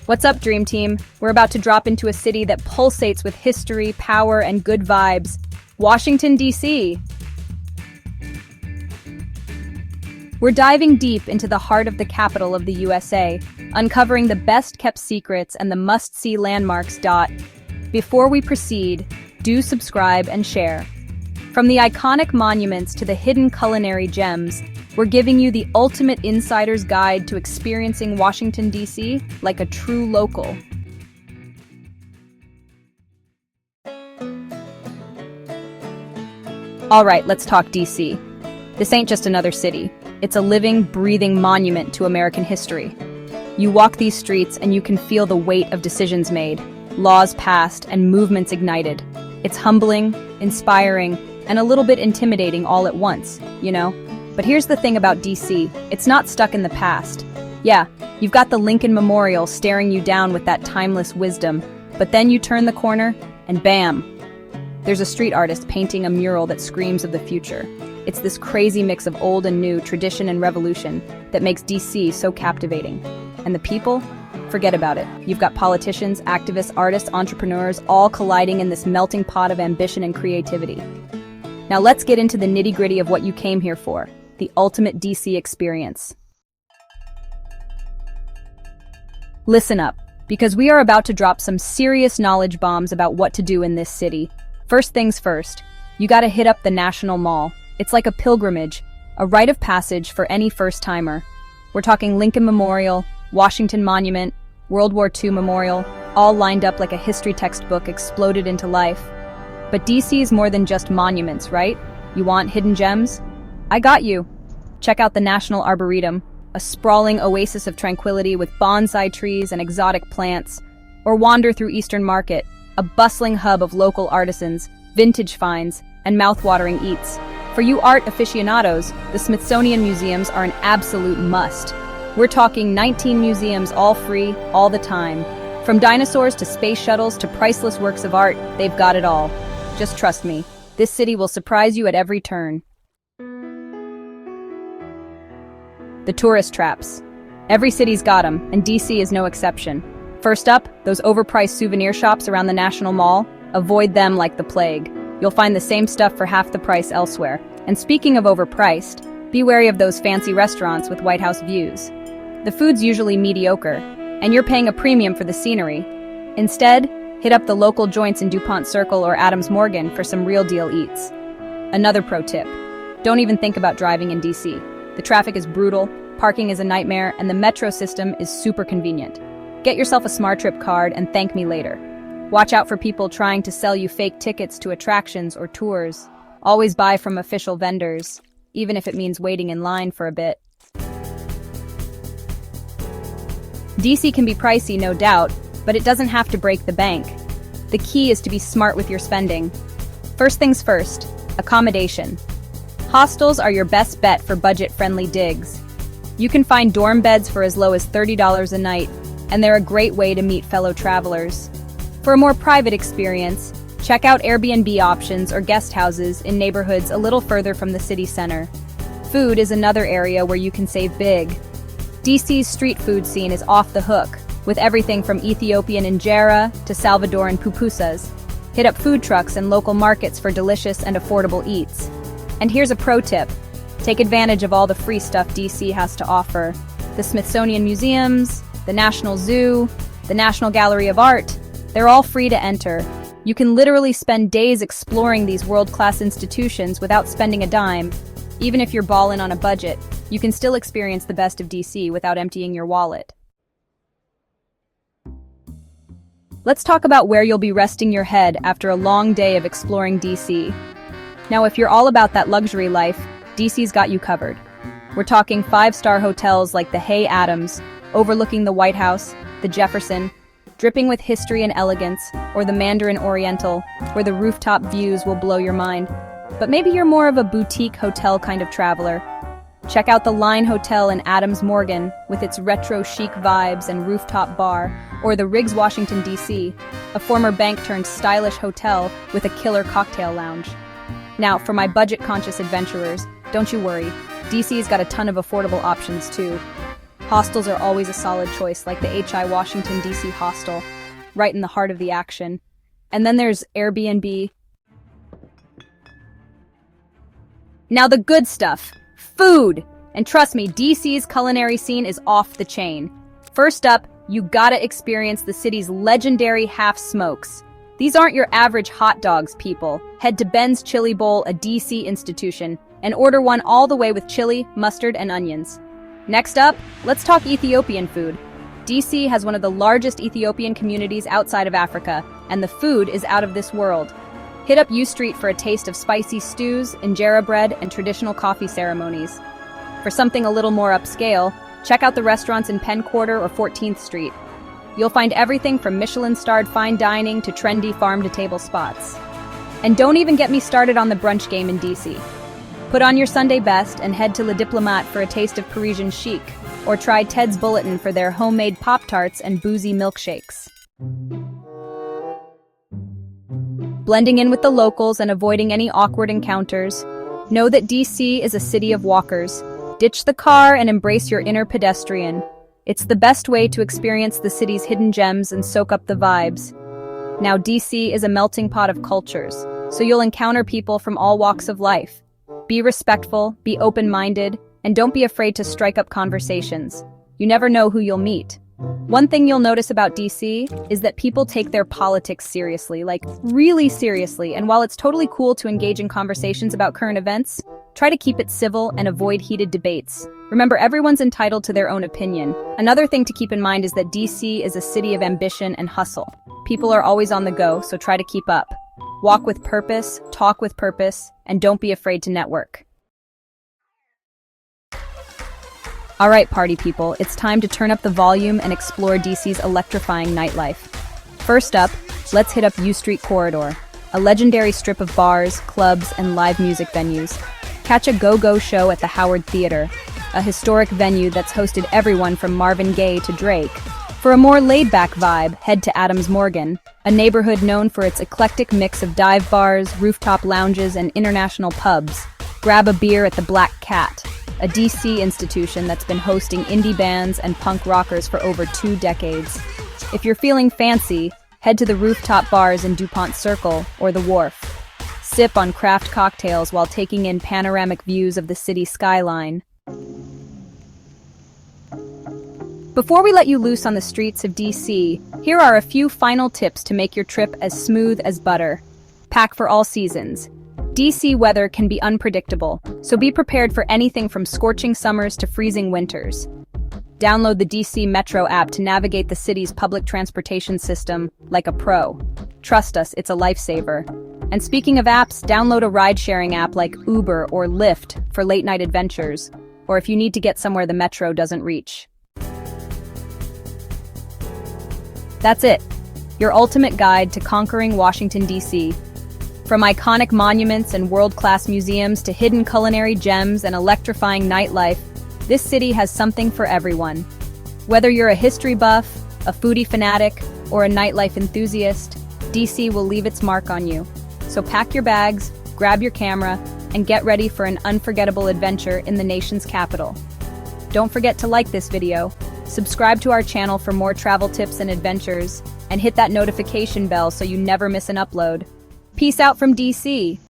What's up, Dream Team? We're about to drop into a city that pulsates with history, power, and good vibes. Washington, D.C. We're diving deep into the heart of the capital of the USA, uncovering the best-kept secrets and the must-see landmarks. Before we proceed, do subscribe and share. From the iconic monuments to the hidden culinary gems, we're giving you the ultimate insider's guide to experiencing Washington, D.C. like a true local. All right, let's talk D.C. This ain't just another city. It's a living, breathing monument to American history. You walk these streets and you can feel the weight of decisions made, laws passed, and movements ignited. It's humbling, inspiring, and a little bit intimidating all at once, you know? But here's the thing about DC, it's not stuck in the past. Yeah, you've got the Lincoln Memorial staring you down with that timeless wisdom, but then you turn the corner, and bam! There's a street artist painting a mural that screams of the future. It's this crazy mix of old and new, tradition and revolution, that makes DC so captivating. And the people? Forget about it. You've got politicians, activists, artists, entrepreneurs, all colliding in this melting pot of ambition and creativity. Now let's get into the nitty-gritty of what you came here for. The ultimate DC experience. Listen up, because we are about to drop some serious knowledge bombs about what to do in this city. First things first, you gotta hit up the National Mall. It's like a pilgrimage, a rite of passage for any first-timer. We're talking Lincoln Memorial, Washington Monument, World War II Memorial, all lined up like a history textbook exploded into life. But DC is more than just monuments, right? You want hidden gems? I got you. Check out the National Arboretum, a sprawling oasis of tranquility with bonsai trees and exotic plants. Or wander through Eastern Market, a bustling hub of local artisans, vintage finds, and mouth-watering eats. For you art aficionados, the Smithsonian museums are an absolute must. We're talking 19 museums, all free, all the time. From dinosaurs to space shuttles to priceless works of art, they've got it all. Just trust me, this city will surprise you at every turn. The tourist traps. Every city's got them, and DC is no exception. First up, those overpriced souvenir shops around the National Mall. Avoid them like the plague. You'll find the same stuff for half the price elsewhere. And speaking of overpriced, be wary of those fancy restaurants with White House views. The food's usually mediocre, and you're paying a premium for the scenery. Instead, hit up the local joints in DuPont Circle or Adams Morgan for some real deal eats. Another pro tip, don't even think about driving in DC. The traffic is brutal, parking is a nightmare, and the metro system is super convenient. Get yourself a Smart Trip card and thank me later. Watch out for people trying to sell you fake tickets to attractions or tours. Always buy from official vendors, even if it means waiting in line for a bit. DC can be pricey, no doubt, but it doesn't have to break the bank. The key is to be smart with your spending. First things first, accommodation. Hostels are your best bet for budget-friendly digs. You can find dorm beds for as low as $30 a night, and they're a great way to meet fellow travelers. For a more private experience, check out Airbnb options or guest houses in neighborhoods a little further from the city center. Food is another area where you can save big. DC's street food scene is off the hook, with everything from Ethiopian injera to Salvadoran pupusas. Hit up food trucks and local markets for delicious and affordable eats. And here's a pro tip. Take advantage of all the free stuff DC has to offer. The Smithsonian Museums, the National Zoo, the National Gallery of Art, they're all free to enter. You can literally spend days exploring these world-class institutions without spending a dime. Even if you're ballin' on a budget, you can still experience the best of DC without emptying your wallet. Let's talk about where you'll be resting your head after a long day of exploring DC. Now, if you're all about that luxury life, DC's got you covered. We're talking 5-star hotels like the Hay Adams, overlooking the White House, the Jefferson, dripping with history and elegance, or the Mandarin Oriental, where the rooftop views will blow your mind. But maybe you're more of a boutique hotel kind of traveler. Check out the Line Hotel in Adams Morgan with its retro chic vibes and rooftop bar, or the Riggs Washington, D.C., a former bank-turned-stylish hotel with a killer cocktail lounge. Now, for my budget-conscious adventurers, don't you worry, DC's got a ton of affordable options too. Hostels are always a solid choice, like the HI Washington, D.C. hostel, right in the heart of the action. And then there's Airbnb. Now the good stuff, food. And trust me, DC's culinary scene is off the chain. First up, you gotta experience the city's legendary half smokes. These aren't your average hot dogs, people. Head to Ben's Chili Bowl, a DC institution, and order one all the way with chili, mustard, and onions. Next up, let's talk Ethiopian food. DC has one of the largest Ethiopian communities outside of Africa, and the food is out of this world. Hit up U Street for a taste of spicy stews, injera bread, and traditional coffee ceremonies. For something a little more upscale, check out the restaurants in Penn Quarter or 14th Street. You'll find everything from Michelin-starred fine dining to trendy farm-to-table spots. And don't even get me started on the brunch game in DC. Put on your Sunday best and head to Le Diplomat for a taste of Parisian chic, or try Ted's Bulletin for their homemade Pop-Tarts and boozy milkshakes. Blending in with the locals and avoiding any awkward encounters, know that DC is a city of walkers. Ditch the car and embrace your inner pedestrian. It's the best way to experience the city's hidden gems and soak up the vibes. Now, DC is a melting pot of cultures, so you'll encounter people from all walks of life. Be respectful, be open-minded, and don't be afraid to strike up conversations. You never know who you'll meet. One thing you'll notice about DC is that people take their politics seriously, like really seriously, and while it's totally cool to engage in conversations about current events, try to keep it civil and avoid heated debates. Remember, everyone's entitled to their own opinion. Another thing to keep in mind is that DC is a city of ambition and hustle. People are always on the go, so try to keep up. Walk with purpose, talk with purpose, and don't be afraid to network. All right, party people, it's time to turn up the volume and explore DC's electrifying nightlife. First up, let's hit up U Street Corridor, a legendary strip of bars, clubs, and live music venues. Catch a go-go show at the Howard Theater, a historic venue that's hosted everyone from Marvin Gaye to Drake. For a more laid-back vibe, head to Adams Morgan, a neighborhood known for its eclectic mix of dive bars, rooftop lounges, and international pubs. Grab a beer at the Black Cat, a DC institution that's been hosting indie bands and punk rockers for over 2 decades. If you're feeling fancy, head to the rooftop bars in DuPont Circle or the Wharf. Sip on craft cocktails while taking in panoramic views of the city skyline. Before we let you loose on the streets of DC, here are a few final tips to make your trip as smooth as butter. Pack for all seasons. DC weather can be unpredictable, so be prepared for anything from scorching summers to freezing winters. Download the DC Metro app to navigate the city's public transportation system like a pro. Trust us, it's a lifesaver. And speaking of apps, download a ride-sharing app like Uber or Lyft for late-night adventures, or if you need to get somewhere the Metro doesn't reach. That's it, your ultimate guide to conquering Washington, D.C. From iconic monuments and world-class museums to hidden culinary gems and electrifying nightlife, this city has something for everyone. Whether you're a history buff, a foodie fanatic, or a nightlife enthusiast, DC will leave its mark on you. So pack your bags, grab your camera, and get ready for an unforgettable adventure in the nation's capital. Don't forget to like this video, subscribe to our channel for more travel tips and adventures, and hit that notification bell so you never miss an upload. Peace out from DC.